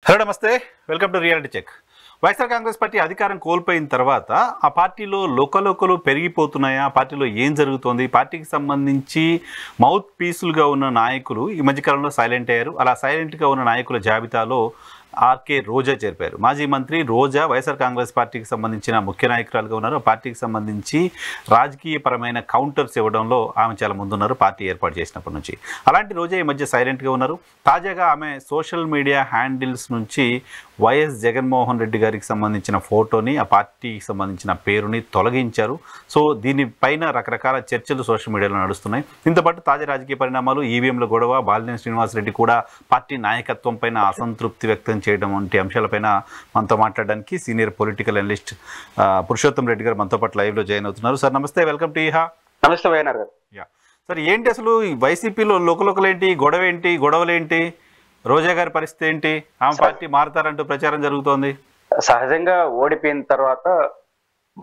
Hello నమస్తే, welcome to reality check. YSR Congress party అధికారం కోల్పోయిన తర్వాత ఆ పార్టీలో లోకలోకలు పెరిగిపోతున్నాయా, ఆ పార్టీలో ఏం జరుగుతోంది, పార్టీకి సంబంధించి మౌత్ పీసులుగా ఉన్న నాయకులు ఈ మధ్యకాలంలో సైలెంట్ అయ్యారు. అలా సైలెంట్గా ఉన్న నాయకుల జాబితాలో ఆర్కే రోజా చేరిపారు. మాజీ మంత్రి రోజా వైఎస్ఆర్ కాంగ్రెస్ పార్టీకి సంబంధించిన ముఖ్య నాయకురాలుగా ఉన్నారు. పార్టీకి సంబంధించి రాజకీయపరమైన కౌంటర్స్ ఇవ్వడంలో ఆమె చాలా ముందున్నారు పార్టీ ఏర్పాటు చేసినప్పటి నుంచి. అలాంటి రోజా ఈ మధ్య సైలెంట్గా ఉన్నారు. తాజాగా ఆమె సోషల్ మీడియా హ్యాండిల్స్ నుంచి వైఎస్ జగన్మోహన్ రెడ్డి గారికి సంబంధించిన ఫోటోని, ఆ పార్టీకి సంబంధించిన పేరుని తొలగించారు. సో దీనిపైన రకరకాల చర్చలు సోషల్ మీడియాలో నడుస్తున్నాయి. దీంతోపాటు తాజా రాజకీయ పరిణామాలు, ఈవీఎంల గొడవ, బాలినేని శ్రీనివాసరెడ్డి కూడా పార్టీ నాయకత్వం పైన అసంతృప్తి వ్యక్తం చేయడం వంటి అంశాలపైన మనతో మాట్లాడడానికి senior political analyst Purushottam Reddy గారు మనతో పాటు లైవ్లో జాయిన్ అవుతున్నారు. సార్ నమస్తే, వెల్కమ్ టు ఈహా. నమస్తే వైఎన్ఆర్ గారు. సార్ ఏంటి అసలు వైసీపీలో లోకలోకలేంటి, గొడవలేంటి, రోజా గారి పరిస్థితి ఏంటి? ఆమె పార్టీ మారుతారంటూ ప్రచారం జరుగుతోంది. సహజంగా ఓడిపోయిన తర్వాత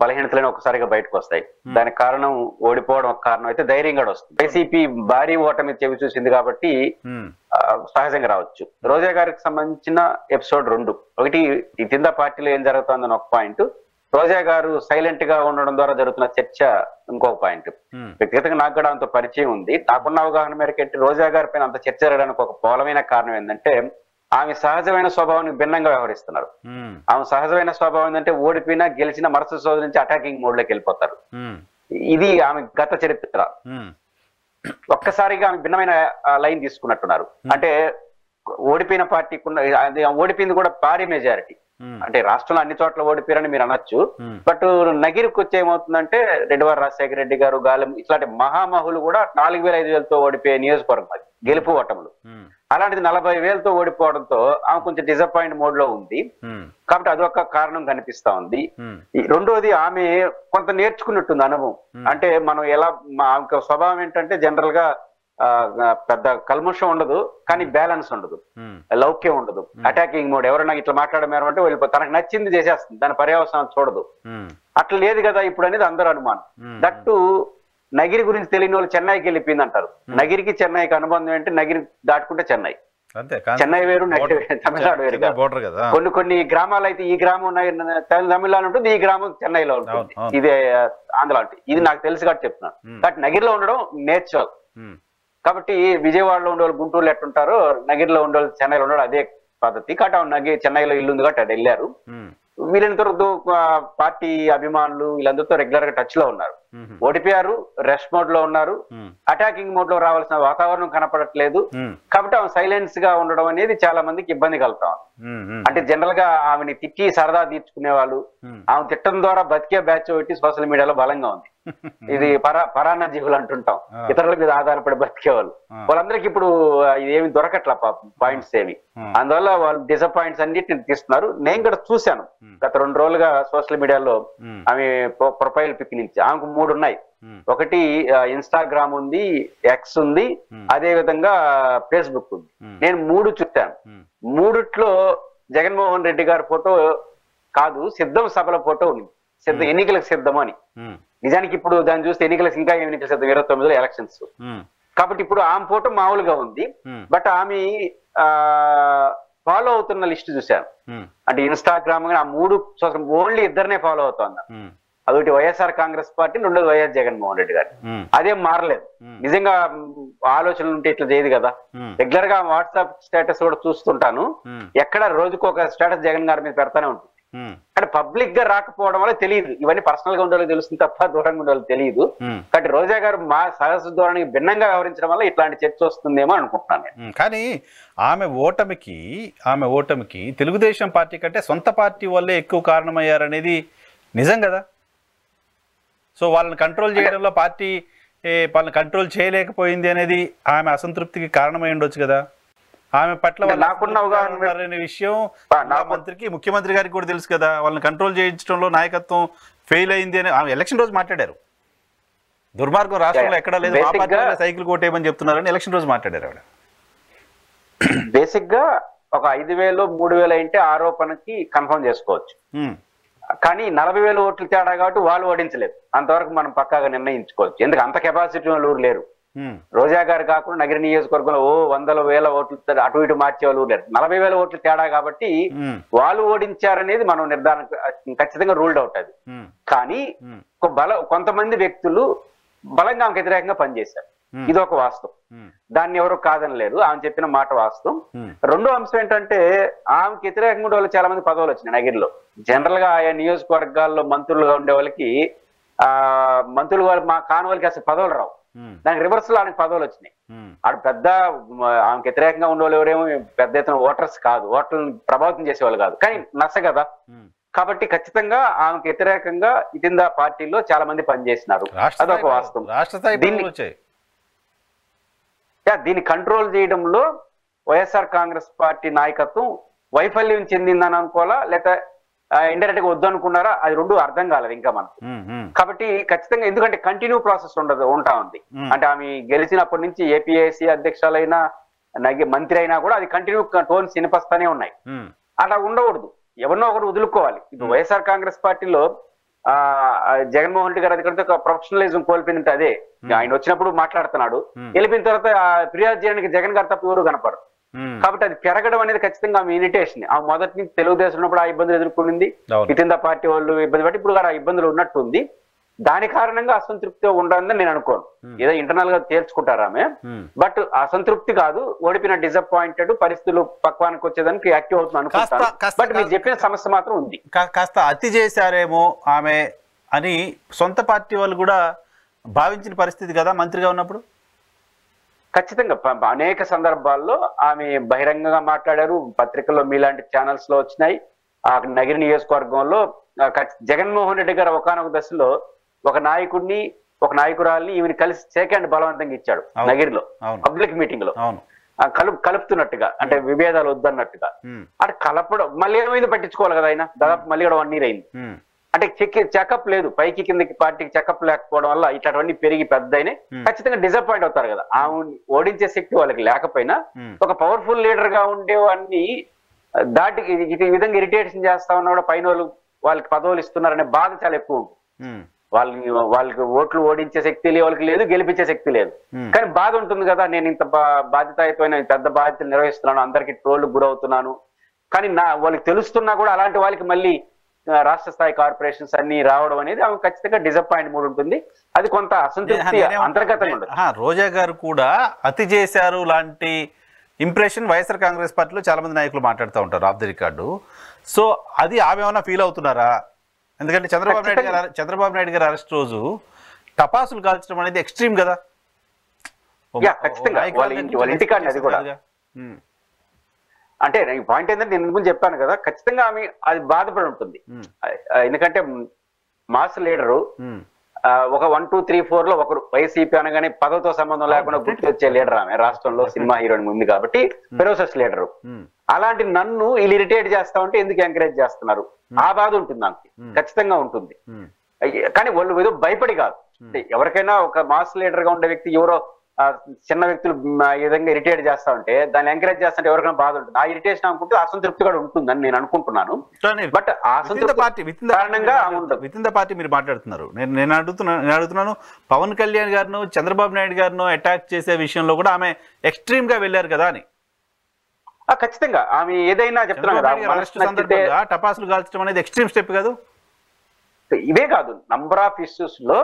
బలహీనతలను ఒకసారిగా బయటకు వస్తాయి. దానికి కారణం ఓడిపోవడం ఒక కారణం అయితే ధైర్యం కూడా వస్తుంది. వైసీపీ భారీ ఓటమి చెవి చూసింది కాబట్టి సహజంగా రావచ్చు. రోజా గారికి సంబంధించిన ఎపిసోడ్ 2, ఒకటి ఈ కింద పార్టీలో ఏం జరుగుతుందని ఒక పాయింట్, రోజా గారు సైలెంట్ గా ఉండడం ద్వారా జరుగుతున్న చర్చ ఇంకొక పాయింట్. వ్యక్తిగతంగా నాకు కూడా అంత పరిచయం ఉంది. నాకున్న అవగాహన మేరకు రోజా గారి పైన అంత చర్చ జరగడానికి ఒక మూలమైన కారణం ఏంటంటే ఆమె సహజమైన స్వభావానికి భిన్నంగా వ్యవహరిస్తున్నారు. ఆమె సహజమైన స్వభావం ఏంటంటే ఓడిపోయినా గెలిచిన మరుసటి రోజు నుంచి అటాకింగ్ మోడ్ లోకి వెళ్ళిపోతారు. ఇది ఆమె గత చరిత్ర. ఒక్కసారిగా ఆమె భిన్నమైన లైన్ తీసుకున్నట్టున్నారు. అంటే ఓడిపోయిన పార్టీకి ఓడిపోయింది కూడా భారీ మెజారిటీ. అంటే రాష్ట్రంలో అన్ని చోట్ల ఓడిపోయారని మీరు అనొచ్చు. బట్ నగిరికి వచ్చి ఏమవుతుందంటే రెడ్డివారి రాజశేఖర రెడ్డి గారు, గాలం ఇట్లాంటి మహామహులు కూడా 4,000-5,000తో ఓడిపోయే నియోజకవర్గం అది, గెలుపు ఓటములు. అలాంటిది 40,000తో ఓడిపోవడంతో ఆమె కొంచెం డిసప్పాయింట్ మోడ్ లో ఉంది. కాబట్టి అదొక కారణం కనిపిస్తా ఉంది. రెండోది ఆమె కొంత నేర్చుకున్నట్టుంది అనుభవం. అంటే మనం ఎలా, ఆమె స్వభావం ఏంటంటే జనరల్ గా పెద్ద కల్ముషం ఉండదు, కానీ బ్యాలెన్స్ ఉండదు, లౌక్యం ఉండదు, అటాకింగ్ మోడ్. ఎవరైనా ఇట్లా మాట్లాడమేరు అంటే వెళ్ళిపోతుంది, తనకు నచ్చింది చేసేస్తుంది, దాని పర్యవసానం చూడదు. అట్లా లేదు కదా ఇప్పుడు అనేది అందరూ అనుమానం. దట్టు నగిరి గురించి తెలియని వాళ్ళు చెన్నైకి వెళ్ళిపోయింది అంటారు. నగిరికి చెన్నైకి అనుబంధం ఏంటి? నగిరి దాటుకుంటే చెన్నై, చెన్నై వేరు, నగిరి తమిళనాడు వేరు. కొన్ని గ్రామాలు అయితే ఈ గ్రామం తమిళనాడు ఉంటుంది, ఈ గ్రామం చెన్నైలో ఉంటుంది, ఇదే ఆంధ్ర ఉంటుంది. ఇది నాకు తెలుసు కాబట్టి చెప్తున్నాను. కాబట్టి నగిరిలో ఉండడం నేర్చుకోవాలి. కాబట్టి విజయవాడలో ఉండేవాళ్ళు గుంటూరులో ఎట్టుంటారో నగిరిలో ఉండేవాళ్ళు చెన్నైలో ఉండడం అదే పద్ధతి. కాబట్టి చెన్నైలో ఇల్లు ఉంది కాబట్టి అటు వెళ్ళారు. వీళ్ళందరితో పార్టీ అభిమానులు వీళ్ళందరితో రెగ్యులర్ గా టచ్ లో ఉన్నారు. ఓడిపోయారు, రెస్ట్ మోడ్ లో ఉన్నారు, అటాకింగ్ మోడ్ లో రావాల్సిన వాతావరణం కనపడట్లేదు. కాబట్టి ఆమె సైలెన్స్ గా ఉండడం అనేది చాలా మందికి ఇబ్బంది కలుగుతాం. అంటే జనరల్ గా ఆమెని తిట్టి సరదా తీర్చుకునే వాళ్ళు, ఆమె తిట్టడం ద్వారా బతికే బ్యాచ్ ఒకటి సోషల్ మీడియాలో బలంగా ఉంది. ఇది పరాన్న జీవులు అంటుంటాం, ఇతరుల మీద ఆధారపడి బతికేవాళ్ళు. వాళ్ళందరికీ ఇప్పుడు ఏమి దొరకట్ల పాయింట్స్ ఏమి. అందువల్ల వాళ్ళు డిసప్పాయింట్స్ అన్నిటిని తీస్తున్నారు. నేను కూడా చూశాను గత 2 రోజులుగా సోషల్ మీడియాలో ఆమె ప్రొఫైల్ పిక్ నుంచి. ఆమెకు 3 ఉన్నాయి. ఒకటి ఇన్స్టాగ్రామ్ ఉంది, ఎక్స్ ఉంది, అదే విధంగా ఫేస్బుక్ ఉంది. నేను 3 చూశాను. 3లో జగన్మోహన్ రెడ్డి గారి ఫోటో కాదు, సిద్ధం సభల ఫోటో ఉంది. ఎన్నికలకు సిద్ధం అని. నిజానికి ఇప్పుడు దాన్ని చూస్తే ఎన్నికలకు ఇంకా ఎన్నికల సిద్ధం 29లో ఎలక్షన్స్. కాబట్టి ఇప్పుడు ఆమె ఫోటో మామూలుగా ఉంది. బట్ ఆమె ఫాలో అవుతున్న లిస్ట్ చూశాను. అంటే ఇన్స్టాగ్రామ్ ఆ 3 ఓన్లీ ఇద్దరినే ఫాలో అవుతా. అదొకటి వైఎస్ఆర్ కాంగ్రెస్ పార్టీ, రెండోది వైఎస్ జగన్మోహన్ రెడ్డి గారు. అదేం మారలేదు. నిజంగా ఆలోచనలు ఉంటే ఇట్లా చేయదు కదా. రెగ్యులర్ గా వాట్సాప్ స్టేటస్ కూడా చూస్తుంటాను. ఎక్కడ రోజుకు ఒక స్టేటస్ జగన్ గారి మీద పెడతానే ఉంటుంది. అంటే పబ్లిక్ గా రాకపోవడం వల్ల తెలియదు. ఇవన్నీ పర్సనల్ గా ఉండాలో తెలుస్తుంది తప్ప దూరంగా ఉండాలో తెలియదు. కాబట్టి రోజా గారు మా సహజ ధోరణికి భిన్నంగా వ్యవహరించడం వల్ల ఇట్లాంటి చర్చ వస్తుందేమో అనుకుంటున్నాను. కానీ ఆమె ఓటమికి తెలుగుదేశం పార్టీ కంటే సొంత పార్టీ వల్లే ఎక్కువ కారణమయ్యారనేది నిజం కదా. సో వాళ్ళని కంట్రోల్ చేయడంలో పార్టీ వాళ్ళని కంట్రోల్ చేయలేకపోయింది అనేది ఆమె అసంతృప్తికి కారణమై ఉండొచ్చు కదా. ఆమె పట్ల నాకున్న అవగాహన విషయం ముఖ్యమంత్రి గారికి కూడా తెలుసు కదా. వాళ్ళని కంట్రోల్ చేయించడంలో నాయకత్వం ఫెయిల్ అయింది అని ఆమె ఎలక్షన్ రోజు మాట్లాడారు. దుర్మార్గం రాష్ట్రంలో ఎక్కడా లేదు, సైకిల్ కొట్టేయమని చెప్తున్నారని ఎలక్షన్ రోజు మాట్లాడారు ఆవిడ. బేసిక్ గా ఒక 5,000 3,000 అంటే ఆరోపణకి కన్ఫర్మ్ చేసుకోవచ్చు. కానీ 40,000 ఓట్లు తేడా కాబట్టి వాళ్ళు ఓడించలేదు. అంతవరకు మనం పక్కాగా నిర్ణయించుకోవచ్చు. ఎందుకు అంత కెపాసిటీ వాళ్ళు లేరు. రోజా గారు కాకుండా నగర నియోజకవర్గంలో వందల వేల ఓట్లు అటు ఇటు మార్చేవాళ్ళు లేరు. 40,000 ఓట్లు తేడా కాబట్టి వాళ్ళు ఓడించారనేది మనం నిర్ధారణ ఖచ్చితంగా రూల్డ్ అవుట్ అది. కానీ కొంతమంది వ్యక్తులు బలంగా ఆమెకు వ్యతిరేకంగా పనిచేశారు. ఇది ఒక వాస్తవం, దాన్ని ఎవరు కాదనలేరు. ఆమె చెప్పిన మాట వాస్తవం. రెండో అంశం ఏంటంటే ఆమెకు వ్యతిరేకంగా ఉండే వాళ్ళు చాలా మంది పదవులు వచ్చినాయి నగిరిలో. జనరల్ గా ఆయా నియోజకవర్గాల్లో మంత్రులుగా ఉండే వాళ్ళకి మంత్రులు మా కాని వాళ్ళకి అసలు పదవులు రావు. దానికి రివర్స్ లో ఆయనకు పదవులు వచ్చినాయి. ఆడు పెద్ద ఆమెకు వ్యతిరేకంగా ఉండేవాళ్ళు ఎవరేమో పెద్ద ఎత్తున ఓటర్స్ కాదు, ఓటర్లను ప్రభావితం చేసేవాళ్ళు కాదు, కానీ నచ్చ కదా. కాబట్టి ఖచ్చితంగా ఆమెకు వ్యతిరేకంగా ఇటిందా పార్టీలో చాలా మంది పనిచేసినారు. అదొక వాస్తవం. దీన్ని కంట్రోల్ చేయడంలో వైఎస్ఆర్ కాంగ్రెస్ పార్టీ నాయకత్వం వైఫల్యం చెందిందని అనుకోవాలా, లేకపోతే ఇండైరెక్ట్ గా వద్దు అనుకున్నారా, అది రెండు అర్థం కాలేదు ఇంకా మనకు. కాబట్టి ఖచ్చితంగా ఎందుకంటే కంటిన్యూ ప్రాసెస్ ఉంటా ఉంది. అంటే ఆమె గెలిచినప్పటి నుంచి ఏపీఐసి అధ్యక్షులైనా మంత్రి అయినా కూడా అది కంటిన్యూ టోన్స్ వినిపిస్తానే ఉన్నాయి. అలా ఉండకూడదు, ఎవరినో ఒకరు వదులుకోవాలి. ఇప్పుడు వైఎస్ఆర్ కాంగ్రెస్ పార్టీలో జగన్మోహన్ రెడ్డి గారు అధికారంతో ప్రొఫెషనలిజం కోల్పోయిందంటే అదే. ఆయన వచ్చినప్పుడు మాట్లాడుతున్నాడు, వెళ్ళిపోయిన తర్వాత ఫిర్యాదు చేయడానికి జగన్ గారు తప్ప ఎవరు కనపడరు. కాబట్టి అది పెరగడం అనేది ఖచ్చితంగా ఆమె ఇరిటేషన్. ఆ మొదటి నుంచి తెలుగుదేశం ఉన్నప్పుడు ఆ ఇబ్బందులు ఎదుర్కొంది, ఇటిందా పార్టీ వాళ్ళు ఇబ్బంది పట్టి ఇప్పుడు ఆ ఇబ్బందులు ఉన్నట్టుంది. దాని కారణంగా అసంతృప్తి ఉండాలని నేను అనుకోను. ఏదో ఇంటర్నల్ గా తేల్చుకుంటారు ఆమె, బట్ అసంతృప్తి కాదు, ఓడిపోయిన డిసప్పాయింటెడ్ పరిస్థితులు పక్వానికి వచ్చేదానికి యాక్టివ్ అవుతుంది అనుకుంటాను. బట్ మీరు చెప్పిన సమస్య మాత్రం ఉంది. కాస్త అతి చేశారేమో ఆమె అని సొంత పార్టీ వాళ్ళు కూడా భావించిన పరిస్థితి కదా మంత్రిగా ఉన్నప్పుడు. ఖచ్చితంగా అనేక సందర్భాల్లో ఆమె బహిరంగంగా మాట్లాడారు, పత్రికల్లో మీలాంటి ఛానల్స్ లో వచ్చినాయి. ఆ నగిరి నియోజకవర్గంలో జగన్మోహన్ రెడ్డి గారు ఒకనొక దశలో ఒక నాయకుడిని ఒక నాయకురాల్ని ఈమెను కలిసి సేకండ్ బలవంతంగా ఇచ్చాడు నగిరిలో పబ్లిక్ మీటింగ్ లో, కలుపుతున్నట్టుగా, అంటే విభేదాలు వద్దన్నట్టుగా. అంటే కలపడం మళ్ళీ ఏమైంది పట్టించుకోవాలి కదా ఆయన. దాదాపు మళ్ళీ కూడా 1 year అయింది. అంటే చెకప్ లేదు, పైకి కిందకి పార్టీకి చెకప్ లేకపోవడం వల్ల ఇట్లాంటివన్నీ పెరిగి పెద్దయినా ఖచ్చితంగా డిసప్పాయింట్ అవుతారు కదా. ఆమె ఓడించే శక్తి వాళ్ళకి లేకపోయినా ఒక పవర్ఫుల్ లీడర్ గా ఉండేవాడిని దాటి ఈ విధంగా ఇరిటేషన్ చేస్తా ఉన్నా కూడా పైన వాళ్ళకి పదవులు ఇస్తున్నారనే బాధ చాలా ఎక్కువ ఉంటుంది. వాళ్ళకి ఓట్లు ఓడించే శక్తి వాళ్ళకి లేదు, గెలిపించే శక్తి లేదు, కానీ బాధ ఉంటుంది కదా. నేను ఇంత బాధ్యతాయుతమైన పెద్ద బాధ్యతలు నిర్వహిస్తున్నాను, అందరికి ట్రోల్ గురవుతున్నాను, కానీ వాళ్ళకి తెలుస్తున్నా కూడా అలాంటి వాళ్ళకి మళ్ళీ రాష్ట్ర స్థాయి కార్పొరేషన్స్ అన్ని రావడం అనేది ఆమె ఖచ్చితంగా డిసప్పాయింట్ మూడ్ ఉంటుంది. అది కొంత అసంతృప్తి అంతర్గతంగా ఉంటుంది. రోజా గారు కూడా అతి చేశారు లాంటి ఇంప్రెషన్ వైఎస్ఆర్ కాంగ్రెస్ పార్టీలో చాలా మంది నాయకులు మాట్లాడుతూ ఉంటారు ఆఫ్ ది రికార్డు. సో అది ఆమె ఏమైనా ఫీల్ అవుతున్నారా? ఎందుకంటే చంద్రబాబు నాయుడు గారు అరెస్ట్ రోజు టపాసులు కాల్చడం అనేది ఎక్స్ట్రీమ్ కదా. అంటే పాయింట్ ఏంటంటే నేను ముందు చెప్పాను కదా, ఖచ్చితంగా ఆమె అది బాధపడి ఉంటుంది. ఎందుకంటే మాస్ లీడరు ఒక 1, 2, 3, 4 లో ఒకరు వైసీపీ అనగానే పదవితో సంబంధం లేకుండా గుర్తు వచ్చే లీడర్ ఆమె. రాష్ట్రంలో సినిమా హీరోయిన్ ఉంది కాబట్టి ఫెరోసస్ లీడరు. అలాంటి నన్ను వీళ్ళు ఇరిటేట్ చేస్తా ఉంటే ఎందుకు ఎంకరేజ్ చేస్తున్నారు, ఆ బాధ ఉంటుంది నాకు, ఖచ్చితంగా ఉంటుంది. కానీ వాళ్ళు ఏదో భయపడి కాదు. ఎవరికైనా ఒక మాస్ లీడర్ గా ఉండే వ్యక్తి ఎవరో చిన్న వ్యక్తులు ఈ విధంగా ఇరిటేట్ చేస్తా ఉంటే దాన్ని ఎంకరేజ్ చేస్తుంటే ఎవరికైనా బాధ ఉంటుంది. ఆ ఇరిటేషన్ అనుకుంటే అసంతృప్తి కూడా ఉంటుందని నేను అనుకుంటున్నాను. But with in the party మీరు మాట్లాడుతున్నారు. నేను అడుగుతున్నాను పవన్ కళ్యాణ్ గారిను చంద్రబాబు నాయుడు గారిను అటాక్ చేసే విషయంలో కూడా ఆమె ఎక్స్ట్రీమ్ గా వెళ్ళారు కదా అని. ఖచ్చితంగా ఆమె ఏదైనా చెప్తున్నా, టపాసులు కాల్చడం అనేది ఎక్స్ట్రీమ్ స్టెప్ కాదు. ఇవే కాదు, నంబర్ ఆఫ్ ఇష్యూస్ లో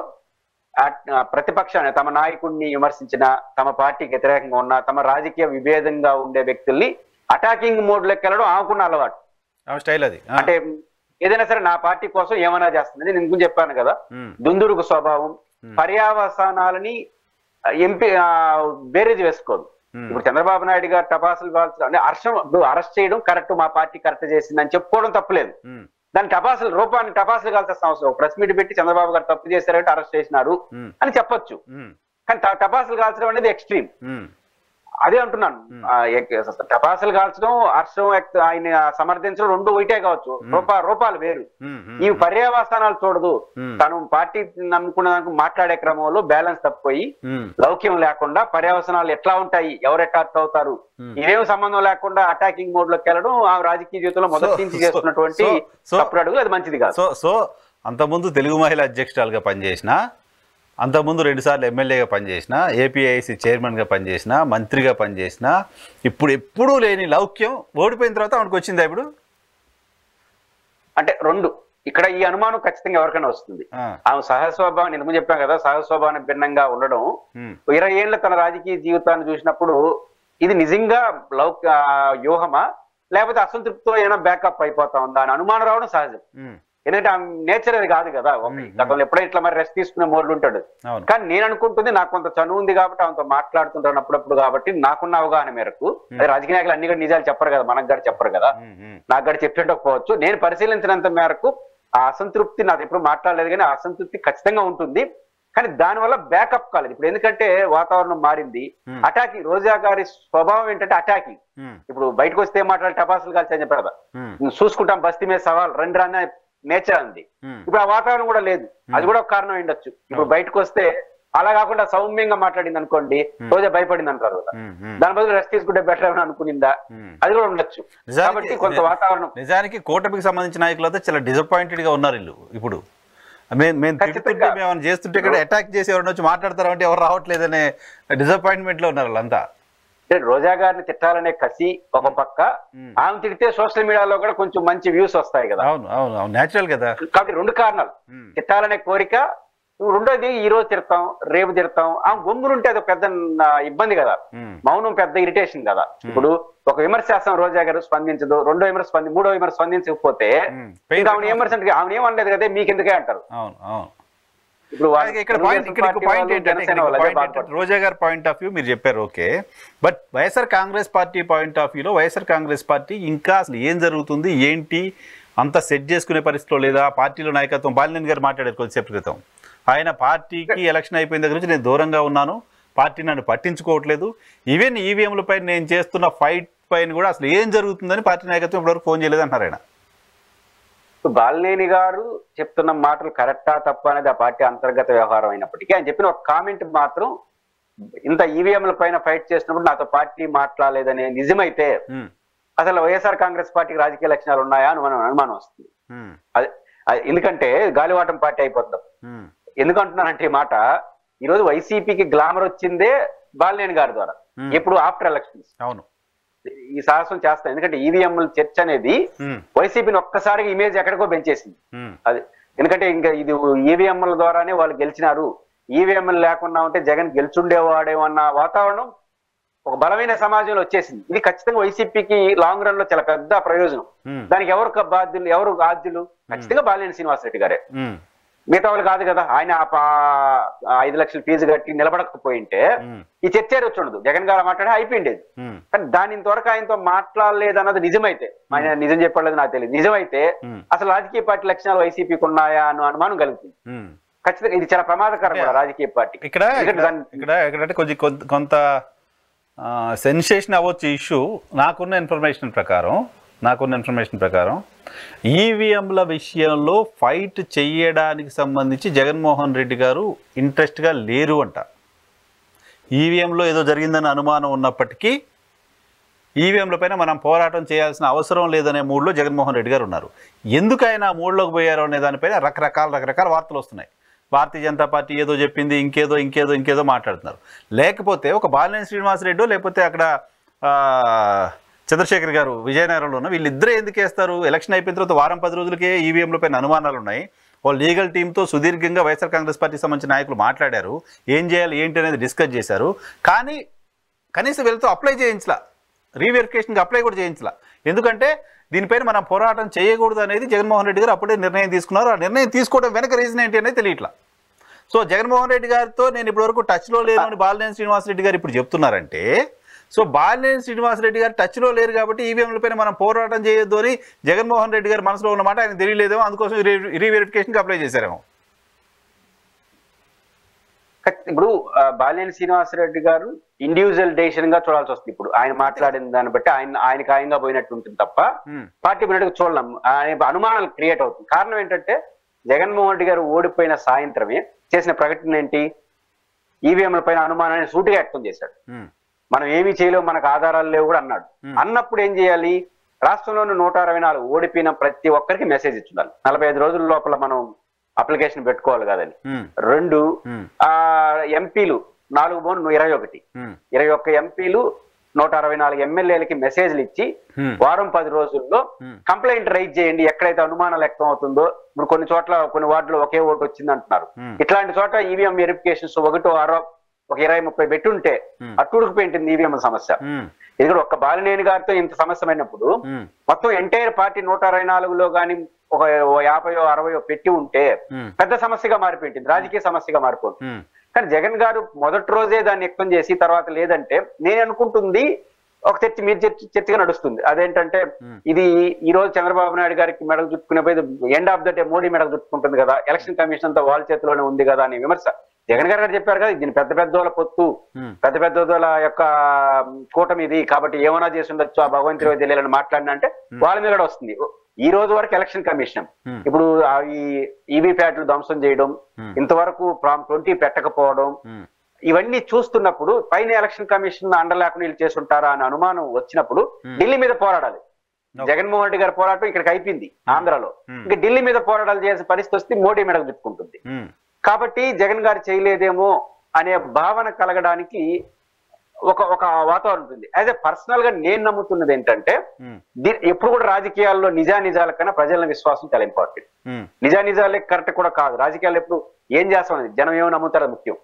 ప్రతిపక్షాన్ని తమ నాయకుడిని విమర్శించిన, తమ పార్టీకి వ్యతిరేకంగా ఉన్న, తమ రాజకీయ విభేదంగా ఉండే వ్యక్తుల్ని అటాకింగ్ మోడ్ లోకి వెళ్ళడం ఆమెకున్న అలవాటు స్టైల్. అది అంటే ఏదైనా సరే నా పార్టీ కోసం ఏమైనా చేస్తుంది. నేను ఇంకొంచెం చెప్పాను కదా, దుందుడుకు స్వభావం, పర్యావసానాలని బేరేజ్ వేసుకోదు. ఇప్పుడు చంద్రబాబు నాయుడు గారు టపాసులు కాల్చడం అంటే అరెస్ట్ చేయడం కరెక్ట్, మా పార్టీ కరెక్ట్ చేసిందని చెప్పుకోవడం తప్పులేదు. దాని టపాసులు కాల్సిన అవసరం. ప్రెస్ మీట్ పెట్టి చంద్రబాబు గారు తప్పు చేశారంటే అరెస్ట్ చేసినారు అని చెప్పొచ్చు, కానీ టపాసులు కాల్చడం అనేది ఎక్స్ట్రీమ్. అదే అంటున్నాను, టపాసులు కాల్చడం హర్షం ఆయన సమర్థించడం రెండు ఒకటే కావచ్చు, రూపాలు వేరు. ఈ పర్యావసానాలు చూడదు. తను పార్టీ నమ్ముకున్న మాట్లాడే క్రమంలో బ్యాలెన్స్ తప్పిపోయి లౌక్యం లేకుండా పర్యావసనాలు ఎట్లా ఉంటాయి, ఎవరు అటాక్ అవుతారు, ఇదేం సంబంధం లేకుండా అటాకింగ్ మోడ్ లోకి వెళ్ళడం ఆ రాజకీయ జీవితంలో మొదటి నుంచి చేస్తున్నటువంటి తప్పుడు అడుగు. అది మంచిది కాదు. సో అంతకుముందు తెలుగు మహిళా అధ్యక్షురాలుగా పనిచేసిన అంతకుముందు 2 సార్లు ఎమ్మెల్యేగా పనిచేసిన, ఏపీఐసి చైర్మన్గా పనిచేసిన, మంత్రిగా పనిచేసిన, ఇప్పుడు ఎప్పుడూ లేని లౌక్యం ఓడిపోయిన తర్వాత ఆమెకు వచ్చిందా ఇప్పుడు? అంటే రెండు ఇక్కడ ఈ అనుమానం ఖచ్చితంగా ఎవరికైనా వస్తుంది. ఆమె సహజ స్వభావం, నేను చెప్పాను కదా, సహజ స్వభావానికి భిన్నంగా ఉండడం. 20 ఏళ్ళ తన రాజకీయ జీవితాన్ని చూసినప్పుడు ఇది నిజంగా వ్యూహమా లేకపోతే అసంతృప్తితో ఏమైనా బ్యాకప్ అయిపోతా ఉందా అని అనుమానం రావడం సహజం. ఎందుకంటే ఆ నేచర్ అది కాదు కదా. గతంలో ఎప్పుడైనా ఇట్లా మరి రెస్ట్ తీసుకునే మోడ్లు ఉంటాడు. కానీ నేను అనుకుంటుంది నాకు కొంత చనువు ఉంది కాబట్టి ఆమెతో మాట్లాడుతుంటాను అప్పుడప్పుడు, కాబట్టి నాకున్న అవగాహన మేరకు, అది రాజకీయ నాయకులు అన్ని కూడా నిజాలు చెప్పరు కదా, మనకు కూడా చెప్పరు కదా, నాకు కూడా చెప్పేటకపోవచ్చు. నేను పరిశీలించినంత మేరకు ఆ అసంతృప్తి, నాకు ఎప్పుడు మాట్లాడలేదు కానీ ఆ అసంతృప్తి ఖచ్చితంగా ఉంటుంది. కానీ దానివల్ల బ్యాకప్ కాలేదు ఇప్పుడు, ఎందుకంటే వాతావరణం మారింది. అటాకింగ్, రోజా గారి స్వభావం ఏంటంటే అటాకింగ్. ఇప్పుడు బయటకు వస్తే మాట్లాడి టపాసులు కాల్చి అని చెప్పారు కదా, చూసుకుంటాం బస్తీ మీద సవాల్ రెండు రాని నేచర్ ఉంది. ఇప్పుడు ఆ వాతావరణం కూడా లేదు, అది కూడా ఒక కారణం ఉండొచ్చు. ఇప్పుడు బయటకు వస్తే అలా కాకుండా సౌమ్యంగా మాట్లాడింది అనుకోండి, రోజా భయపడింది అంటారు కదా, దాని బదులు రెస్ట్ తీసుకుంటే బెటర్ ఏమైనా అనుకునిందా, అది కూడా ఉండొచ్చు. కాబట్టి కొంత వాతావరణం. నిజానికి కూటమికి సంబంధించిన నాయకులతో చాలా డిసప్పాయింటెడ్ గా ఉన్నారు వీళ్ళు. ఇప్పుడు మేము తిడుతుంటే, మేము చేస్తుంటే ఇక్కడ అటాక్ చేసి ఎవరైనా వచ్చి మాట్లాడతారంటే ఎవరు రావట్లేదనే డిసప్పాయింట్మెంట్ లో ఉన్నారు వాళ్ళంతా. రోజా గారిని తిట్టాలనే కసి ఒక పక్క, ఆమె తిడితే సోషల్ మీడియాలో కూడా కొంచెం మంచి వ్యూస్ వస్తాయి కదా. అవును అవును అవును, నేచురల్ కదా. కాబట్టి రెండు కారణాలు, తిట్టాలనే కోరిక, రెండోది ఈ రోజు తిడతాం రేపు తిడతాం. ఆమె గొంగులుంటే అది పెద్ద ఇబ్బంది కదా, మౌనం పెద్ద ఇరిటేషన్ కదా. ఇప్పుడు ఒక విమర్శ చేస్తాం, రోజా గారు స్పందించదు, రెండో విమర్శ మూడో విమర్శ స్పందించకపోతే ఆమె విమర్శ ఆమె ఏమనలేదు కదా, మీకు ఎందుకే అంటారు. ఇప్పుడు రోజా గారి పాయింట్ ఆఫ్ వ్యూ మీరు చెప్పారు, okay. But YSR Congress party point of వ్యూలో వైఎస్ఆర్ కాంగ్రెస్ పార్టీ ఇంకా అసలు ఏం జరుగుతుంది ఏంటి అంత సెట్ చేసుకునే పరిస్థితిలో లేదా? పార్టీలో నాయకత్వం, బాలినేని గారు మాట్లాడారు కొద్దిసేపు క్రితం, ఆయన పార్టీకి ఎలక్షన్ అయిపోయిన దగ్గర నుంచి నేను దూరంగా ఉన్నాను, పార్టీ నన్ను పట్టించుకోవట్లేదు, ఈవెన్ ఈవీఎంల పైన నేను చేస్తున్న ఫైట్ పైన కూడా అసలు ఏం జరుగుతుందని పార్టీ నాయకత్వం ఇప్పటివరకు ఫోన్ చేయలేదు అంటారు ఆయన. బాలినేని గారు చెప్తున్న మాటలు కరెక్టా తప్ప అనేది ఆ పార్టీ అంతర్గత వ్యవహారం అయినప్పటికీ, ఆయన చెప్పిన ఒక కామెంట్ మాత్రం, ఇంత ఈవీఎంల పైన ఫైట్ చేసినప్పుడు నాతో పార్టీ మాట్లాడలేదనే నిజమైతే అసలు వైఎస్ఆర్ కాంగ్రెస్ పార్టీకి రాజకీయ లక్షణాలు ఉన్నాయా అని మనం అనుమానం వస్తుంది. అదే ఎందుకంటే గాలివాటం పార్టీ అయిపోతాం. ఎందుకంటున్నానంటే ఈ మాట, ఈరోజు వైసీపీకి గ్లామర్ వచ్చిందే బాలినేని గారి ద్వారా. ఎప్పుడు ఆఫ్టర్ ఎలక్షన్స్ అవును ఈ సాహసం చేస్తాం. ఎందుకంటే ఈవీఎంల చర్చ అనేది వైసీపీని ఒక్కసారిగా ఇమేజ్ ఎక్కడికో పెంచేసింది. అది ఎందుకంటే ఇంకా ఇది ఈవీఎంల ద్వారానే వాళ్ళు గెలిచినారు, ఈవీఎంలు లేకుండా ఉంటే జగన్ గెలుచుండేవాడేమన్న వాతావరణం ఒక బలమైన సమాజంలో వచ్చేసింది. ఇది ఖచ్చితంగా వైసీపీకి లాంగ్ రన్ లో చాలా పెద్ద ప్రయోజనం. దానికి ఎవరు బాధ్యులు, ఎవరు ఆద్యులు? ఖచ్చితంగా బాలినేని శ్రీనివాసరెడ్డి గారే, మిగతా వాళ్ళు కాదు కదా. ఆయన 5 లక్షల ఫీజు కట్టి నిలబడకపోయింటే ఈ చర్చ వచ్చి ఉండదు, జగన్ గారు మాట్లాడే అయిపోయిండేది. కానీ దాని ఇంతవరకు ఆయనతో మాట్లాడలేదు అన్నది నిజమైతే, ఆయన నిజం చెప్పలేదు నాకు తెలియదు, నిజమైతే అసలు రాజకీయ పార్టీ లక్షణాలు వైసీపీకి ఉన్నాయా అని అనుమానం కలుగుతుంది. ఖచ్చితంగా ఇది చాలా ప్రమాదకరం కూడా రాజకీయ పార్టీ. ఇక్కడ కొంత సెన్సేషన్ అవ్వచ్చు ఇష్యూ. నాకున్న ఇన్ఫర్మేషన్ ప్రకారం ఈవీఎంల విషయంలో ఫైట్ చేయడానికి సంబంధించి జగన్మోహన్ రెడ్డి గారు ఇంట్రెస్ట్గా లేరు అంట. ఈవీఎంలో ఏదో జరిగిందని అనుమానం ఉన్నప్పటికీ ఈవీఎంల పైన మనం పోరాటం చేయాల్సిన అవసరం లేదనే మూడ్లో జగన్మోహన్ రెడ్డి గారు ఉన్నారు. ఎందుకు ఆయన ఆ మూడ్లోకి పోయారు అనే దానిపైన రకరకాల వార్తలు వస్తున్నాయి. భారతీయ జనతా పార్టీ ఏదో చెప్పింది, ఇంకేదో మాట్లాడుతున్నారు. లేకపోతే ఒక బాలినేని శ్రీనివాసరెడ్డి లేకపోతే అక్కడ చంద్రశేఖర్ గారు విజయనగరంలో ఉన్న వీళ్ళిద్దరే ఎందుకు వేస్తారు? ఎలక్షన్ అయిపోయిన తర్వాత వారం 10 రోజులకే ఈవీఎంల పైన అనుమానాలు ఉన్నాయి. వాళ్ళు లీగల్ టీంతో సుదీర్ఘంగా వైఎస్ఆర్ కాంగ్రెస్ పార్టీకి సంబంధించిన నాయకులు మాట్లాడారు, ఏం చేయాలి ఏంటి అనేది డిస్కస్ చేశారు. కానీ కనీసం వీళ్ళతో అప్లై చేయించలా, రీవెరిఫికేషన్కి అప్లై కూడా చేయించలా. ఎందుకంటే దీనిపైన మనం పోరాటం చేయకూడదు అనేది జగన్మోహన్ రెడ్డి గారు అప్పుడే నిర్ణయం తీసుకున్నారు. ఆ నిర్ణయం తీసుకోవడం వెనక రీజన్ ఏంటి అనేది తెలియట్లా. సో జగన్మోహన్ రెడ్డి గారితో నేను ఇప్పటివరకు టచ్లో లేను అని బాలినేని శ్రీనివాసరెడ్డి గారు ఇప్పుడు చెప్తున్నారంటే, సో బాలినేని శ్రీనివాసరెడ్డి గారు టచ్లో లేరు కాబట్టి ఈవీఎంలపైన మనం పోరాటం చేయొద్దు అని జగన్మోహన్ రెడ్డి గారి మనసులో ఉన్నమాట ఆయన తెలియలేదేమో, అందుకోసం రీవెరిఫికేషన్కి అప్లై చేశారేమో. ఇప్పుడు బాలినేని శ్రీనివాసరెడ్డి గారు ఇండివిజువల్ డెసిషన్ గా చూడాల్సి వస్తుంది. ఇప్పుడు ఆయన మాట్లాడిన దాన్ని బట్టి ఆయనకు ఆయనగా పోయినట్టు ఉంటుంది తప్ప పార్టీ పోయినట్టుగా చూడలేం. ఆయన అనుమానాలు క్రియేట్ అవుతుంది. కారణం ఏంటంటే జగన్మోహన్ రెడ్డి గారు ఓడిపోయిన సాయంత్రమే చేసిన ప్రకటన ఏంటి? ఈవీఎంల పైన అనుమానాన్ని సూటిగా వ్యక్తం చేశాడు. మనం ఏమీ చేయలేము, మనకు ఆధారాలు లేవు కూడా అన్నాడు. అన్నప్పుడు ఏం చేయాలి? రాష్ట్రంలోని 164 ఓడిపోయిన ప్రతి ఒక్కరికి మెసేజ్ ఇచ్చుండాలి. 45 రోజుల లోపల మనం అప్లికేషన్ పెట్టుకోవాలి కదని. 2, ఎంపీలు 21 ఎంపీలు 164 ఎమ్మెల్యేలకి మెసేజ్లు ఇచ్చి వారం 10 రోజుల్లో కంప్లైంట్ రైజ్ చేయండి ఎక్కడైతే అనుమానాలు వ్యక్తం అవుతుందో. ఇప్పుడు కొన్ని చోట్ల కొన్ని వార్డులో ఒకే ఓటు వచ్చింది అంటున్నారు. ఇట్లాంటి చోట ఈవీఎం వెరిఫికేషన్స్ 1-6 ఒక 20-30 పెట్టుంటే అట్టుడుకుపోయింటుంది ఈవీఎం సమస్య. ఎందుకంటే ఒక్క బాలినేని గారితో ఇంత సమస్య అయినప్పుడు మొత్తం ఎంటైర్ పార్టీ 164లో గాని ఒక 50-60 పెట్టి ఉంటే పెద్ద సమస్యగా మారిపోయింది, రాజకీయ సమస్యగా మారిపోతుంది. కానీ జగన్ గారు మొదటి రోజే దాన్ని వ్యక్తం చేసి తర్వాత లేదంటే నేను అనుకుంటుంది ఒక చర్చగా నడుస్తుంది. అదేంటంటే ఇది ఈ రోజు చంద్రబాబు నాయుడు గారికి మెడలు చుట్టుకునే పోయి end of the day Modi మెడలు చుట్టుకుంటుంది కదా, ఎలక్షన్ కమిషన్ అంతా వాళ్ళ చేతిలోనే ఉంది కదా అని విమర్శ జగన్ గారు చెప్పారు కదా. దీని పెద్దోళ్ళ పొత్తు, పెద్దోళ్ళ యొక్క కూటమి ఇది కాబట్టి ఏమైనా చేసి ఉండొచ్చు, ఆ భగవంతుడి తెలియాలని మాట్లాడినా అంటే వాళ్ళ మీద కూడా వస్తుంది. ఈ రోజు వరకు ఎలక్షన్ కమిషన్ ఇప్పుడు ఈ ఈవీ ప్యాడ్లు ధ్వంసం చేయడం, ఇంతవరకు Form 20 పెట్టకపోవడం, ఇవన్నీ చూస్తున్నప్పుడు పైన ఎలక్షన్ కమిషన్ అండర్లేకుండా వీళ్ళు చేస్తుంటారా అనే అనుమానం వచ్చినప్పుడు ఢిల్లీ మీద పోరాడాలి. జగన్మోహన్ రెడ్డి గారి పోరాటం ఇక్కడికి అయిపోయింది ఆంధ్రాలో, ఇంకా ఢిల్లీ మీద పోరాటాలు చేసే పరిస్థితి వస్తే మోడీ మెడకు చుట్టుకుంటుంది. కాబట్టి జగన్ గారు చేయలేదేమో అనే భావన కలగడానికి ఒక వాతావరణం ఉంటుంది. యాజ్ ఏ పర్సనల్ గా నేను నమ్ముతున్నది ఏంటంటే ఎప్పుడు కూడా రాజకీయాల్లో నిజాల కన్నా ప్రజల విశ్వాసం చాలా ఇంపార్టెంట్. నిజాలే కరెక్ట్ కూడా కాదు. రాజకీయాల్లో ఎప్పుడు ఏం చేస్తామని జనం ఏమో నమ్ముతారో ముఖ్యం.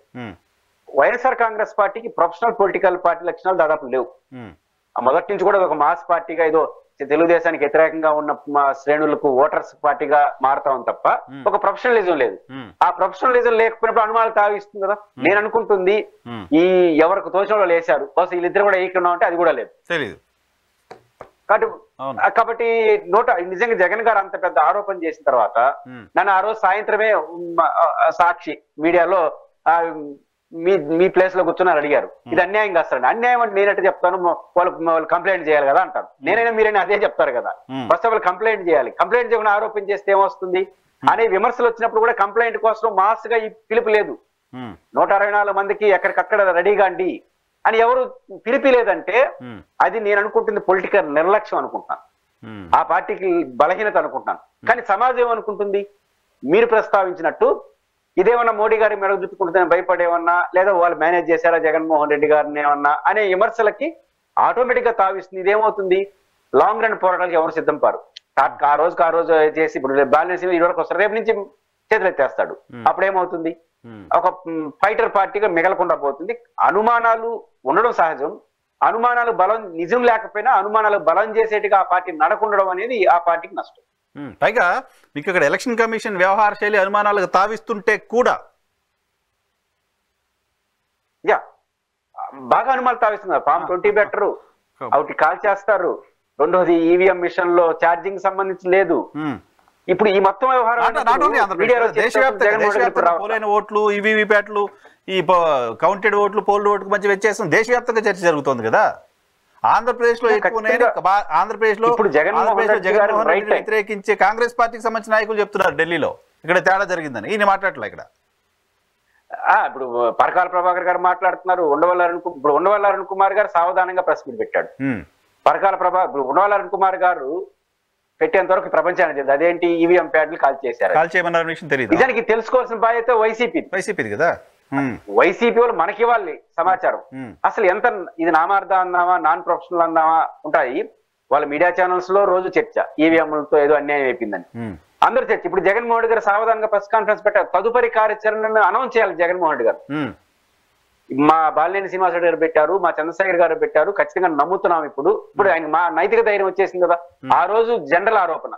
వైఎస్ఆర్ కాంగ్రెస్ పార్టీకి ప్రొఫెషనల్ పొలిటికల్ పార్టీ లక్షణాలు దాదాపు లేవు. మొదటి నుంచి కూడా ఒక మాస్ పార్టీగా ఏదో తెలుగుదేశానికి వ్యతిరేకంగా ఉన్న శ్రేణులకు ఓటర్స్ పార్టీగా మారుతాం తప్ప ఒక ప్రొఫెషనలిజం లేదు. ఆ ప్రొఫెషనలిజం లేకపోయినప్పుడు అనుమానాలు తాగిస్తుంది కదా. నేను అనుకుంటుంది ఈ ఎవరికి తోచడంలో లేశారు బస్ వీళ్ళిద్దరు కూడా ఏకన్నా అంటే అది కూడా లేదు. కాబట్టి నిజంగా జగన్ గారు అంత పెద్ద ఆరోపణ చేసిన తర్వాత నన్ను ఆ రోజు సాయంత్రమే సాక్షి మీడియాలో మీ ప్లేస్ లో కూర్చొని అడిగారు ఇది అన్యాయం కాస్తారండి. అన్యాయం అంటే నేనంటే చెప్తాను వాళ్ళు కంప్లైంట్ చేయాలి కదా అంటారు. నేనైనా మీరైనా అదే చెప్తారు కదా. ఫస్ట్ ఆఫ్ ఆల్ కంప్లైంట్ చేయాలి. కంప్లైంట్ చేయకుండా ఆరోపణ చేస్తే ఏమొస్తుంది అనే విమర్శలు వచ్చినప్పుడు కూడా కంప్లైంట్ కోసం మాస్ గా ఈ పిలుపు లేదు. 164 మందికి ఎక్కడికక్కడ రెడీగా అండి అని ఎవరు పిలిపి లేదంటే అది నేను అనుకుంటుంది పొలిటికల్ నిర్లక్ష్యం అనుకుంటున్నాను, ఆ పార్టీకి బలహీనత అనుకుంటున్నాను. కానీ సమాజం ఏమనుకుంటుంది మీరు ప్రస్తావించినట్టు ఇదేమన్నా మోడీ గారి మెడకు చుట్టుకుంటుందని భయపడేమన్నా లేదా వాళ్ళు మేనేజ్ చేశారా జగన్మోహన్ రెడ్డి గారిని ఏమన్నా అనే విమర్శలకి ఆటోమేటిక్ గా తావిస్తుంది. ఇదేమవుతుంది లాంగ్ రన్ పోరాటానికి ఎవరు సిద్ధం పారు. ఆ రోజు చేసి ఇప్పుడు బ్యాలెన్స్ ఈ వరకు వస్తారు, రేపు నుంచి చేతులు ఎత్తేస్తాడు. అప్పుడేమవుతుంది ఒక ఫైటర్ పార్టీగా మిగలకుండా పోతుంది. అనుమానాలు ఉండడం సహజం. అనుమానాలు బలం నిజం లేకపోయినా అనుమానాలు బలం చేసేట్టుగా ఆ పార్టీ నడకుండడం అనేది ఆ పార్టీకి నష్టం. పైగా మీకు ఇక్కడ ఎలక్షన్ కమిషన్ వ్యవహార శైలి అనుమానాలకు తావిస్తుంటే కూడా బాగా అనుమానాలు తావిస్తున్నారు. Form 20 పెట్టరు, ఒకటి కాల్ చేస్తారు. రెండోది ఈవీఎం మిషన్ లో ఛార్జింగ్ సంబంధించి లేదు. ఇప్పుడు ఈ మొత్తం వ్యవహారం ఓట్లు ఈవీవీప్యాట్లు ఈ కౌంటెడ్ ఓట్లు పోల్డ్ ఓట్లకు మధ్య వ్యత్యాసం దేశవ్యాప్తంగా చర్చ జరుగుతోంది కదా. ఆంధ్రప్రదేశ్ లో ఆంధ్రప్రదేశ్ లో జగన్మోహన్ రెడ్డి వ్యతిరేకించే కాంగ్రెస్ పార్టీకి సంబంధించిన నాయకులు చెప్తున్నారు ఢిల్లీలో ఇక్కడ తేడా జరిగిందని. ఈయన మాట్లాడలే ఇక్కడ. ఇప్పుడు పరకాల ప్రభాకర్ గారు మాట్లాడుతున్నారు. ఉండవల్లి అరుణ్ కుమార్ గారు సావధానంగా ప్రెస్ మీట్ పెట్టాడు. ఉండవల్లి అరుణ్ కుమార్ గారు పెట్టేంత వరకు ప్రపంచానికి తెలియదు అదేంటి ఈవీఎం ప్యాడ్లు కాల్ చేయమన్నారు విషయం తెలియదు. నిజానికి తెలుసుకోవాల్సిన బాధ్యత వైసీపీ కదా. వైసీపీ వాళ్ళు మనకి ఇవ్వాలి సమాచారం. అసలు ఎంత ఇది నామార్థ అందామా నాన్ ప్రొఫెషనల్ అందామా ఉంటాయి. వాళ్ళ మీడియా ఛానల్స్ లో రోజు చర్చ ఈవీఎంలతో ఏదో అన్యాయం అయిపోయిందని అందరూ చర్చ. ఇప్పుడు జగన్మోహన్ రెడ్డి గారు సావధానంగా ప్రెస్ కాన్ఫరెన్స్ పెట్టారు. తదుపరి కార్యాచరణను అనౌన్స్ చేయాలి జగన్మోహన్ రెడ్డి గారు. మా బాలినేని శ్రీనివాసరెడ్డి గారు పెట్టారు, మా చంద్రశేఖర్ గారు పెట్టారు. ఖచ్చితంగా నమ్ముతున్నాం. ఇప్పుడు ఆయన మా నైతిక ధైర్యం వచ్చేసింది కదా. ఆ రోజు జనరల్ ఆరోపణ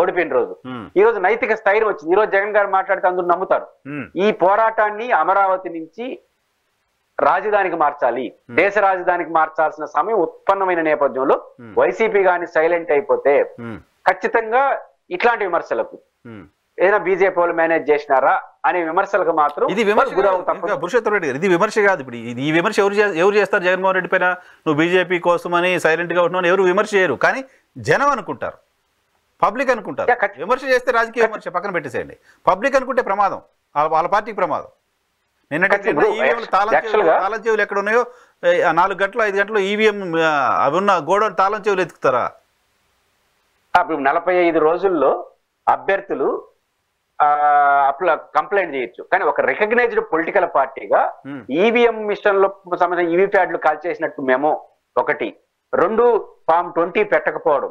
ఓడిపోయిన రోజు, ఈ రోజు నైతిక స్థైర్యం వచ్చింది. ఈ రోజు జగన్ గారు మాట్లాడితే అందరూ నమ్ముతారు. ఈ పోరాటాన్ని అమరావతి నుంచి రాజధానికి మార్చాలి, దేశ రాజధానికి మార్చాల్సిన సమయం ఉత్పన్నమైన నేపథ్యంలో వైసీపీ గాని సైలెంట్ అయిపోతే ఖచ్చితంగా ఇట్లాంటి విమర్శలకు ఏదైనా బీజేపీ వాళ్ళు మేనేజ్ చేసినారా అనే విమర్శలకు మాత్రం ఇది పురుషోత్తమ్ రెడ్డి గారు ఇది విమర్శ కాదు. ఇప్పుడు ఈ విమర్శ ఎవరు చేస్తారు జగన్మోహన్ రెడ్డి పైన? నువ్వు బీజేపీ కోసం అని సైలెంట్ గా ఉంటున్నావు ఎవరు విమర్శ చేయరు, కానీ జనం అనుకుంటారు, పబ్లిక్ అనుకుంటారు. విమర్శ చేస్తే రాజకీయ విమర్శ పక్కన పెట్టేసేయండి. పబ్లిక్ అనుకుంటే ప్రమాదం, వాళ్ళ పార్టీకి ప్రమాదం. నిన్నటి తాళం చెవులు ఎక్కడ ఉన్నాయో 4 గంటలు 5 గంటలు ఈవీఎం అవి ఉన్న గోడౌన్ తాళం చెవులు ఎత్తుకుతారా? 45 రోజుల్లో అభ్యర్థులు కంప్లైంట్ చేయొచ్చు. కానీ ఒక రికగ్నైజ్డ్ పొలిటికల్ పార్టీగా ఈవీఎం మిషన్ లో సంబంధించిన ఈవీప్యాడ్లు కాల్ చేసినట్టు మేము ఒకటి, 2 ఫామ్ 20 పెట్టకపోవడం,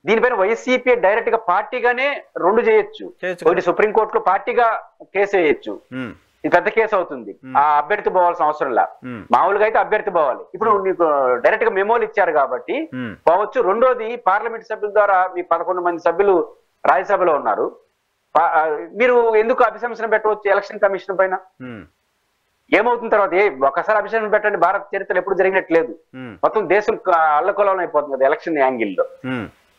దీనిపైన వైసీపీ డైరెక్ట్ గా పార్టీగానే 2 చేయొచ్చు. ఒకటి సుప్రీంకోర్టులో పార్టీగా కేసు వేయొచ్చు, ఇది పెద్ద కేసు అవుతుంది, ఆ అభ్యర్థి పోవాల్సిన అవసరం లా. మామూలుగా అయితే అభ్యర్థి పోవాలి, ఇప్పుడు నీకు డైరెక్ట్ గా మెమోలు ఇచ్చారు కాబట్టి పోవచ్చు. రెండోది పార్లమెంట్ సభ్యుల ద్వారా మీ 11 మంది సభ్యులు రాజ్యసభలో ఉన్నారు, మీరు ఎందుకు అభిశంసన పెట్టవచ్చు ఎలక్షన్ కమిషన్ పైన? ఏమవుతుంది తర్వాత? ఒకసారి అభిశంసన పెట్టండి, భారత చరిత్రలో ఎప్పుడు జరిగినట్లేదు, మొత్తం దేశం అల్లకొలం అయిపోతుంది కదా ఎలక్షన్ యాంగిల్లో.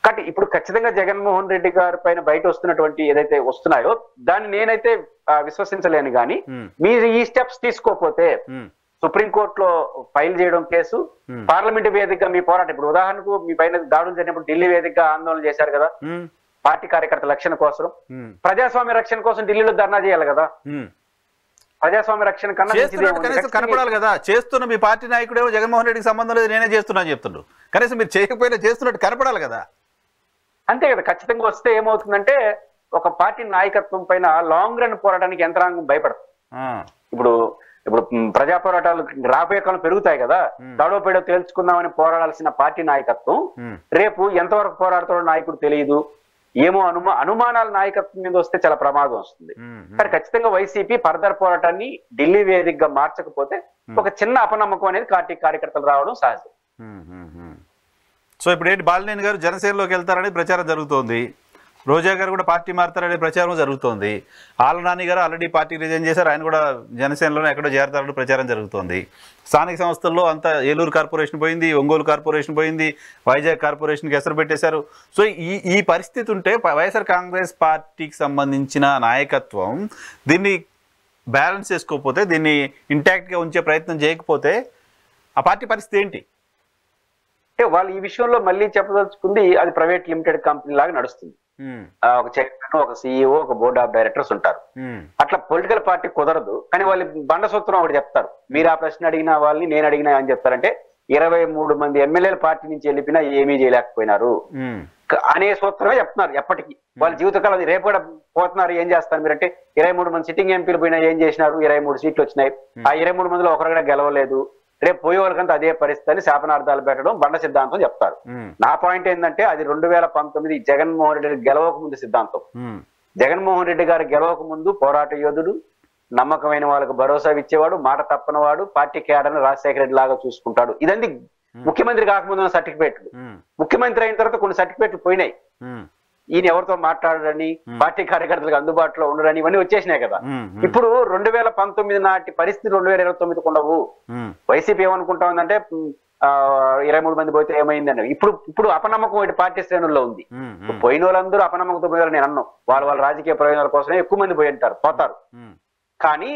కాబట్టి ఇప్పుడు ఖచ్చితంగా జగన్మోహన్ రెడ్డి గారి పైన బయట వస్తున్నటువంటి ఏదైతే వస్తున్నాయో దాన్ని నేనైతే విశ్వసించలేను. కానీ మీరు ఈ స్టెప్స్ తీసుకోకపోతే సుప్రీంకోర్టులో ఫైల్ చేయడం కేసు, పార్లమెంట్ వేదికగా మీ పోరాటం, ఇప్పుడు ఉదాహరణకు మీ పైన దాడులు జరిగినప్పుడు ఢిల్లీ వేదికగా ఆందోళన చేశారు కదా పార్టీ కార్యకర్తల రక్షణ కోసం, ప్రజాస్వామ్య రక్షణ కోసం ఢిల్లీలో ధర్నా చేయాలి కదా. ప్రజాస్వామ్య రక్షణ కన్నా కనపడాలి కదా. చేస్తున్న మీ పార్టీ నాయకుడేమో జగన్మోహన్ రెడ్డికి సంబంధం లేదు నేనే చేస్తున్నా చెప్తుండ్రు, కనీసం మీరు చేయకపోయినా చేస్తున్నట్టు కనపడాలి కదా. అంతే కదా. ఖచ్చితంగా వస్తే ఏమవుతుందంటే ఒక పార్టీ నాయకత్వం పైన లాంగ్ రన్ పోరాటానికి యంత్రాంగం భయపడుతుంది. ఇప్పుడు ప్రజా పోరాటాలు రాబోయే కాలం పెరుగుతాయి కదా, దడో పేడో తేల్చుకుందామని పోరాడాల్సిన పార్టీ నాయకత్వం రేపు ఎంతవరకు పోరాడతాడో నాయకుడు తెలియదు. ఏమో అనుమానాల నాయకత్వం మీద వస్తే చాలా ప్రమాదం వస్తుంది. కానీ ఖచ్చితంగా వైసీపీ ఫర్దర్ పోరాటాన్ని ఢిల్లీ వేదికగా మార్చకపోతే ఒక చిన్న అపనమ్మకం అనేది పార్టీ కార్యకర్తలు రావడం సహజం. సో ఇప్పుడు ఏంటి, బాలినేని గారు జనసేనలోకి వెళ్తారని ప్రచారం జరుగుతోంది, రోజా గారు కూడా పార్టీ మారుతారనే ప్రచారం జరుగుతోంది, ఆళ్ళ నాని గారు ఆల్రెడీ పార్టీ రిజైన్ చేశారు, ఆయన కూడా జనసేనలోనే ఎక్కడో చేరతారని ప్రచారం జరుగుతోంది. స్థానిక సంస్థల్లో అంతా ఏలూరు కార్పొరేషన్ పోయింది, ఒంగోలు కార్పొరేషన్ పోయింది, వైజాగ్ కార్పొరేషన్కి ఎసరు పెట్టేశారు. సో ఈ పరిస్థితి ఉంటే వైఎస్ఆర్ కాంగ్రెస్ పార్టీకి సంబంధించిన నాయకత్వం దీన్ని బ్యాలెన్స్ చేసుకోకపోతే, దీన్ని ఇంటాక్ట్గా ఉంచే ప్రయత్నం చేయకపోతే ఆ పార్టీ పరిస్థితి ఏంటి? అంటే వాళ్ళు ఈ విషయంలో మళ్ళీ చెప్పదలుచుకుంది అది ప్రైవేట్ లిమిటెడ్ కంపెనీ లాగా నడుస్తుంది. ఒక చైర్మన్, ఒక సిఇఓ, ఒక బోర్డ్ ఆఫ్ డైరెక్టర్స్ ఉంటారు. అట్లా పొలిటికల్ పార్టీ కుదరదు. కానీ వాళ్ళు బండ సూత్రం ఒకటి చెప్తారు, మీరు ఆ ప్రశ్న అడిగిన వాళ్ళని నేను అడిగినా అని చెప్తారంటే 23 మంది ఎమ్మెల్యేల పార్టీ నుంచి వెళ్ళిపోయినా ఏమీ చేయలేకపోయినారు అనే సూత్రమే చెప్తున్నారు ఎప్పటికీ. వాళ్ళ జీవితకాలం రేపు కూడా పోతున్నారు, ఏం చేస్తారు మీరంటే 23 మంది సిట్టింగ్ ఎంపీలు పోయినా ఏం చేసినారు, 23 సీట్లు వచ్చినాయి, ఆ 23 మందిలో ఒకరు కూడా గెలవలేదు, రేపు పోయే వాళ్ళకంతా అదే పరిస్థితి శాపనార్థాలు పెట్టడం బండ సిద్ధాంతం చెప్తారు. నా పాయింట్ ఏంటంటే అది 2019 జగన్మోహన్ రెడ్డి గెలవక ముందు సిద్ధాంతం. జగన్మోహన్ రెడ్డి గారు గెలవక ముందు పోరాట యోధుడు, నమ్మకమైన వాళ్ళకు భరోసా ఇచ్చేవాడు, మాట తప్పనివాడు, పార్టీ కేడర్ని రాజశేఖర రెడ్డి లాగా చూసుకుంటాడు. ఇదండి ముఖ్యమంత్రి కాకముందు సర్టిఫికేట్లు. ముఖ్యమంత్రి అయిన తర్వాత కొన్ని సర్టిఫికేట్లు పోయినాయి. ఈయన ఎవరితో మాట్లాడరని, పార్టీ కార్యకర్తలకు అందుబాటులో ఉండరని ఇవన్నీ వచ్చేసినాయి కదా. ఇప్పుడు 2019 నాటి పరిస్థితి 2029 ఉండవు. వైసీపీ ఏమనుకుంటా ఉందంటే 23 మంది పోతే ఏమైందని. ఇప్పుడు అపనమ్మకం ఇటు పార్టీ శ్రేణుల్లో ఉంది. పోయిన వాళ్ళందరూ అపనమ్మకంతో పోయారు నేను అన్నాను, వాళ్ళ రాజకీయ ప్రయోజనాల కోసమే ఎక్కువ మంది పోతారు. కానీ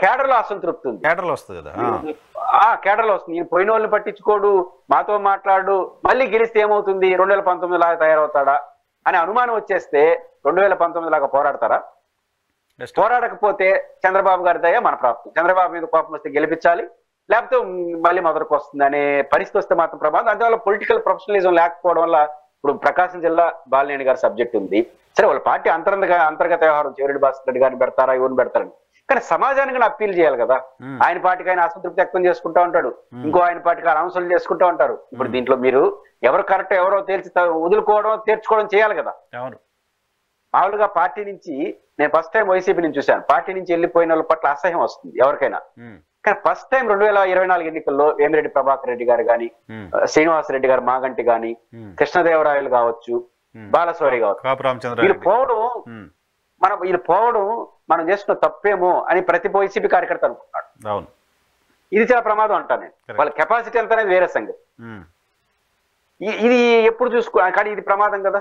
కేడర్లో అసంతృప్తి ఉంది. కేడర్లో వస్తుంది కదా, కేడర్లో వస్తుంది. పోయిన వాళ్ళని పట్టించుకోడు, మాతో మాట్లాడు, మళ్ళీ గెలిస్తే ఏమవుతుంది 2019 లాగా తయారవుతాడా అనే అనుమానం వచ్చేస్తే 2019 లాగా పోరాడతారా? పోరాడకపోతే చంద్రబాబు గారి దయ మన ప్రాప్తం. చంద్రబాబు మీద కోపం వస్తే గెలిపించాలి, లేకపోతే మళ్ళీ మొదటికి వస్తుంది అనే పరిస్థితి వస్తే మాత్రం ప్రమాదం. అందువల్ల పొలిటికల్ ప్రొఫెషనలిజం లేకపోవడం వల్ల ఇప్పుడు ప్రకాశం జిల్లా బాలినేని గారి సబ్జెక్ట్ ఉంది. సరే వాళ్ళ పార్టీ అంతర్గత వ్యవహారం, చెవిరెడ్డి భాస్కర్ రెడ్డి గారిని పెడతారా, ఎవరిని పెడతారని, కానీ సమాజానికి అప్పీల్ చేయాలి కదా. ఆయన పార్టీకి ఆయన అసంతృప్తి వ్యక్తం చేసుకుంటా ఉంటాడు, ఇంకో ఆయన పార్టీకి అనౌన్సులు చేసుకుంటా ఉంటారు. ఇప్పుడు దీంట్లో మీరు ఎవరు కరెక్ట్ ఎవరో తేల్చి వదులుకోవడం తీర్చుకోవడం చేయాలి కదా. మామూలుగా పార్టీ నుంచి నేను ఫస్ట్ టైం వైసీపీ నుంచి చూశాను, పార్టీ నుంచి వెళ్ళిపోయిన వాళ్ళ పట్ల అసహ్యం వస్తుంది ఎవరికైనా. కానీ ఫస్ట్ టైం 2024 ఎన్నికల్లో వేమిరెడ్డి ప్రభాకర్ రెడ్డి గారు కానీ, శ్రీనివాస్ రెడ్డి గారు మాగంటి గాని, కృష్ణదేవరాయలు కావచ్చు, బాలశౌరి కావచ్చు, వీళ్ళు పోవడం మనం చేస్తున్న తప్పేమో అని ప్రతి వైసీపీ కార్యకర్త అనుకుంటున్నాడు. ఇది చాలా ప్రమాదం అంటాను నేను. వాళ్ళ కెపాసిటీ ఎంత అనేది వేరే సంగతి. ఇది ఎప్పుడు కానీ ఇది ప్రమాదం కదా.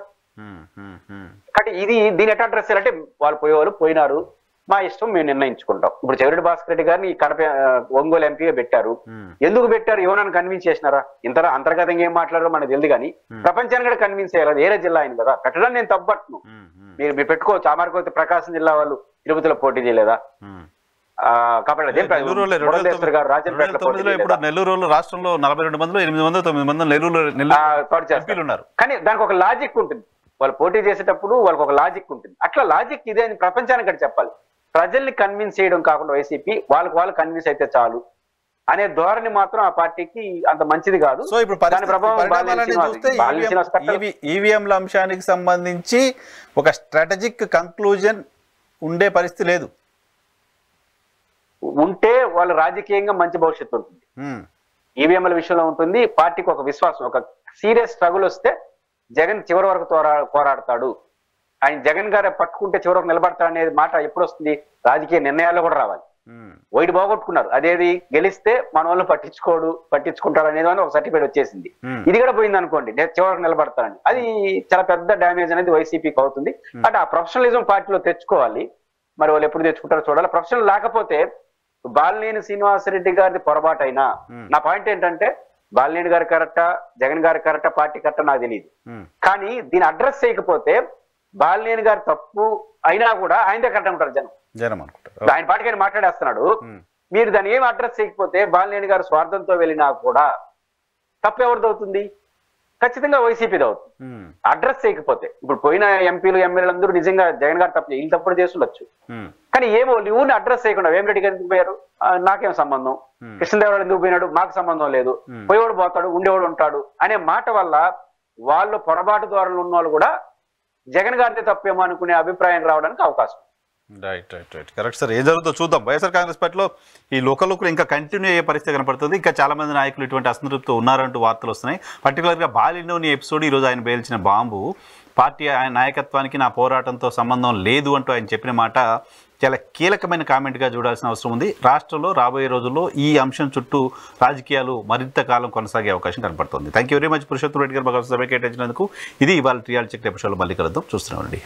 కాబట్టి దీని ఎట్లా అడ్రస్ చేయాలంటే వాళ్ళు పోయేవాళ్ళు పోయినారు, మా ఇష్టం మేము నిర్ణయించుకుంటాం. ఇప్పుడు చెవిరెడ్డి భాస్కర్ రెడ్డి గారిని కడప ఒంగోలు ఎంపీగా పెట్టారు. ఎందుకు పెట్టారు? ఎవరైనా కన్విన్స్ చేసినారా? అంతర్గతంగా ఏం మాట్లాడారో మనకు తెలియదు, కానీ ప్రపంచాన్ని కూడా కన్విన్స్ చేయాలి. వేరే జిల్లా అయింది కదా, పెట్టడానికి నేను తప్పట్ను. మీరు పెట్టుకోవచ్చు. అమరావతి ప్రకాశం జిల్లా వాళ్ళు తిరుపతిలో పోటీ చేయలేదా? కాబట్టి నెల్లూరు రాష్ట్రంలో 42 మందిలో 8 మంది 9 మంది నెల్లూరు ఉన్నారు. కానీ దానికి ఒక లాజిక్ ఉంటుంది. వాళ్ళు పోటీ చేసేటప్పుడు వాళ్ళకి ఒక లాజిక్ ఉంటుంది. అట్లా లాజిక్ ఇదే అని ప్రపంచానికి చెప్పాలి. ప్రజల్ని కన్విన్స్ చేయడం కాకుండా వైసీపీ వాళ్ళు కన్విన్స్ అయితే చాలు అనే ధోరణి మాత్రం ఆ పార్టీకి అంత మంచిది కాదు. సో ఇప్పుడు దాని ప్రభావం ఈవీఎంల అంశానికి సంబంధించి ఒక స్ట్రాటజిక్ కంక్లూజన్ ఉండే పరిస్థితి లేదు. ఉంటే వాళ్ళు రాజకీయంగా మంచి భవిష్యత్తు ఉంటుంది. ఈవీఎంల విషయంలో ఉంటుంది. పార్టీకి ఒక విశ్వాసం, ఒక సీరియస్ స్ట్రగుల్ వస్తే జగన్ చివరి వరకు పోరాడతాడు, ఆయన జగన్ గారే పట్టుకుంటే చివరి వరకు నిలబడతాడు అనేది మాట ఎప్పుడు వస్తుంది? రాజకీయ నిర్ణయాల్లో కూడా రావాలి. వైడ్ బాగొట్టుకున్నారు. అదేది గెలిస్తే మన వాళ్ళు పట్టించుకుంటాడు అనేది ఒక సర్టిఫికేట్ వచ్చేసింది. ఇది కూడా పోయింది అనుకోండి, చివరికి నిలబడతారని. అది చాలా పెద్ద డ్యామేజ్ అనేది వైసీపీకి అవుతుంది. అంటే ఆ ప్రొఫెషనలిజం పార్టీలో తెచ్చుకోవాలి. మరి వాళ్ళు ఎప్పుడు తెచ్చుకుంటారో చూడాలి. ప్రొఫెషనల్ లేకపోతే బాలినేని శ్రీనివాసరెడ్డి గారిది పొరపాటు అయినా, నా పాయింట్ ఏంటంటే బాలినేని గారి కరెక్టా, జగన్ గారి కరెక్టా, పార్టీ కరెక్టా నాకు తెలియదు. కానీ దీన్ని అడ్రస్ చేయకపోతే బాలినేని గారి తప్పు అయినా కూడా ఆయనదే కరెక్ట్ అనుకుంటారు జనం అనుకుంటారు. ఆయన పార్టీకి ఆయన మాట్లాడేస్తున్నాడు. మీరు దాన్ని ఏం అడ్రస్ చేయకపోతే బాలినేని గారు స్వార్థంతో వెళ్ళినా కూడా తప్పు ఎవరిది అవుతుంది? ఖచ్చితంగా వైసీపీది అవుతుంది. అడ్రస్ చేయకపోతే. ఇప్పుడు పోయిన ఎంపీలు ఎమ్మెల్యేలు అందరూ నిజంగా జగన్ గారు తప్పు వీళ్ళు తప్పుడు చేస్తుండొచ్చు, కానీ ఏమో ఊరిని అడ్రస్ చేయకుండా వేమిరెడ్డి గారు ఎందుకు పోయారు, నాకేం సంబంధం, కృష్ణదేవరాయలు ఎందుకు పోయినాడు, మాకు సంబంధం లేదు, పోయేవాడు పోతాడు ఉండేవాడు ఉంటాడు అనే మాట వల్ల వాళ్ళు పొరపాటు ధోరణిలో ఉన్న వాళ్ళు కూడా జగన్ గారితే తప్పేమో అనుకునే అభిప్రాయం రావడానికి అవకాశం. Right correct sir. ఏం జరుగుతుందో చూద్దాం. వైఎస్ఆర్ కాంగ్రెస్ పార్టీలో ఈ లోకల్ ఇంకా కంటిన్యూ అయ్యే పరిస్థితి కనపడుతుంది. ఇంకా చాలా మంది నాయకులు ఇటువంటి అసంతృప్తితో ఉన్నారంటూ వార్తలు వస్తున్నాయి. పర్టికులర్గా బాలినేని ఎపిసోడ్ ఈరోజు ఆయన పేల్చిన బాంబు పార్టీ ఆయన నాయకత్వానికి నా పోరాటంతో సంబంధం లేదు అంటూ ఆయన చెప్పిన మాట చాలా కీలకమైన కామెంట్గా చూడాల్సిన అవసరం ఉంది. రాష్ట్రంలో రాబోయే రోజుల్లో ఈ అంశం చుట్టూ రాజకీయాలు మరింత కాలం కొనసాగే అవకాశం కనపడుతుంది. Thank you very much Purushottam Reddy గారు బాగా సభ కేటాయించినందుకు. ఇది ఇవాళ రియాలిటీ చెక్ ఎపిసోడ్లో మళ్ళీ కలుద్దాం. చూస్తున్నామండి.